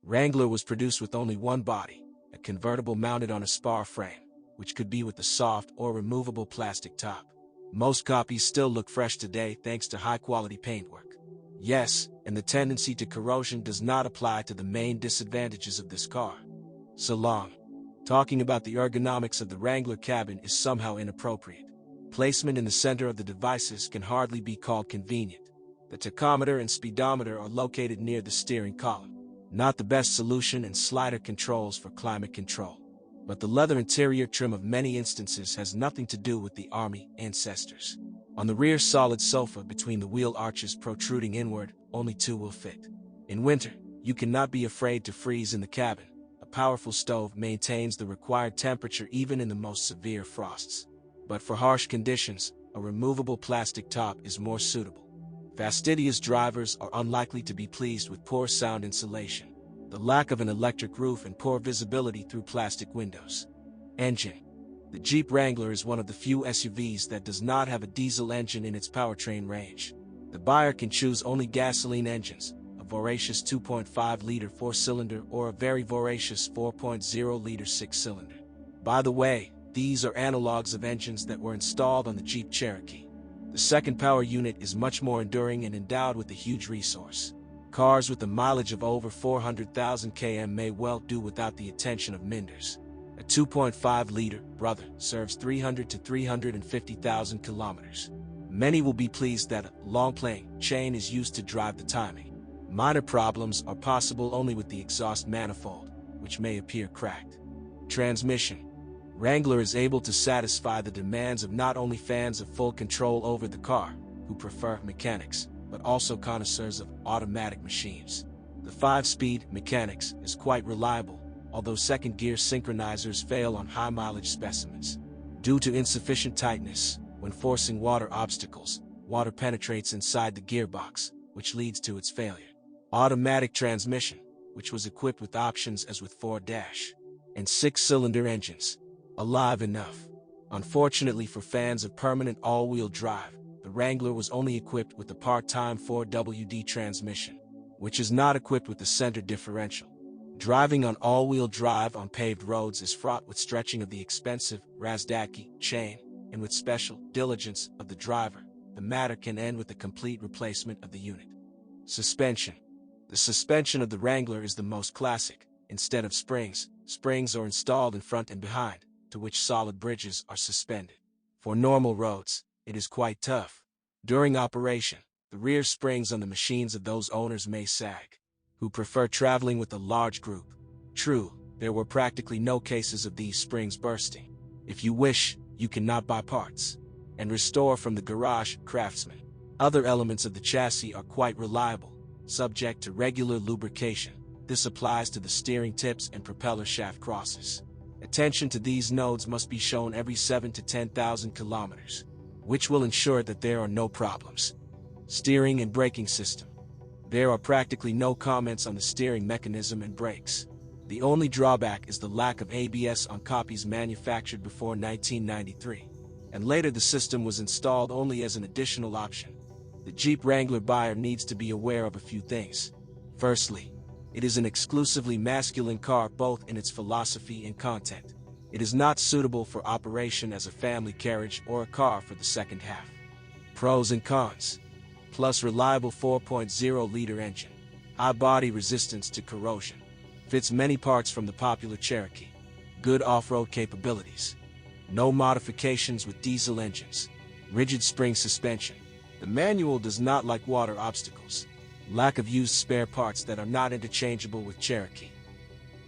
Wrangler was produced with only one body, a convertible mounted on a spar frame, which could be with a soft or removable plastic top. Most copies still look fresh today thanks to high-quality paintwork. Yes, and the tendency to corrosion does not apply to the main disadvantages of this car. So long. Talking about the ergonomics of the Wrangler cabin is somehow inappropriate. Placement in the center of the devices can hardly be called convenient. The tachometer and speedometer are located near the steering column. Not the best solution, and slider controls for climate control. But the leather interior trim of many instances has nothing to do with the Army ancestors. On the rear solid sofa between the wheel arches protruding inward, only two will fit. In winter, you cannot be afraid to freeze in the cabin. A powerful stove maintains the required temperature even in the most severe frosts. But for harsh conditions, a removable plastic top is more suitable. Fastidious drivers are unlikely to be pleased with poor sound insulation, the lack of an electric roof, and poor visibility through plastic windows. Engine. The Jeep Wrangler is one of the few SUVs that does not have a diesel engine in its powertrain range. The buyer can choose only gasoline engines, a voracious 2.5-liter 4-cylinder or a very voracious 4.0-liter 6-cylinder. By the way, these are analogs of engines that were installed on the Jeep Cherokee. The second power unit is much more enduring and endowed with a huge resource. Cars with a mileage of over 400,000 km may well do without the attention of menders. A 2.5-liter brother serves 300 to 350,000 kilometers. Many will be pleased that a long playing chain is used to drive the timing. Minor problems are possible only with the exhaust manifold, which may appear cracked. Transmission. Wrangler is able to satisfy the demands of not only fans of full control over the car, who prefer mechanics, but also connoisseurs of automatic machines. The 5-speed mechanics is quite reliable, although second-gear synchronizers fail on high-mileage specimens. Due to insufficient tightness, when forcing water obstacles, water penetrates inside the gearbox, which leads to its failure. Automatic transmission, which was equipped with options as with 4- and 6-cylinder engines, alive enough. Unfortunately for fans of permanent all-wheel drive, the Wrangler was only equipped with a part-time 4WD transmission, which is not equipped with a center differential. Driving on all-wheel drive on paved roads is fraught with stretching of the expensive Razdaki chain, and with special diligence of the driver, the matter can end with a complete replacement of the unit. Suspension. The suspension of the Wrangler is the most classic. Instead of springs are installed in front and behind, to which solid bridges are suspended. For normal roads, it is quite tough. During operation, the rear springs on the machines of those owners may sag, who prefer traveling with a large group. True, there were practically no cases of these springs bursting. If you wish, you cannot buy parts and restore from the garage craftsman. Other elements of the chassis are quite reliable, subject to regular lubrication. This applies to the steering tips and propeller shaft crosses. Attention to these nodes must be shown every 7 to 10,000 kilometers, which will ensure that there are no problems. Steering and braking system. There are practically no comments on the steering mechanism and brakes. The only drawback is the lack of ABS on copies manufactured before 1993, and later the system was installed only as an additional option. The Jeep Wrangler buyer needs to be aware of a few things. Firstly, it is an exclusively masculine car both in its philosophy and content. It is not suitable for operation as a family carriage or a car for the second half. Pros and cons. Plus, reliable 4.0-liter engine. High body resistance to corrosion. Fits many parts from the popular Cherokee. Good off-road capabilities. No modifications with diesel engines. Rigid spring suspension. The manual does not like water obstacles. Lack of used spare parts that are not interchangeable with Cherokee.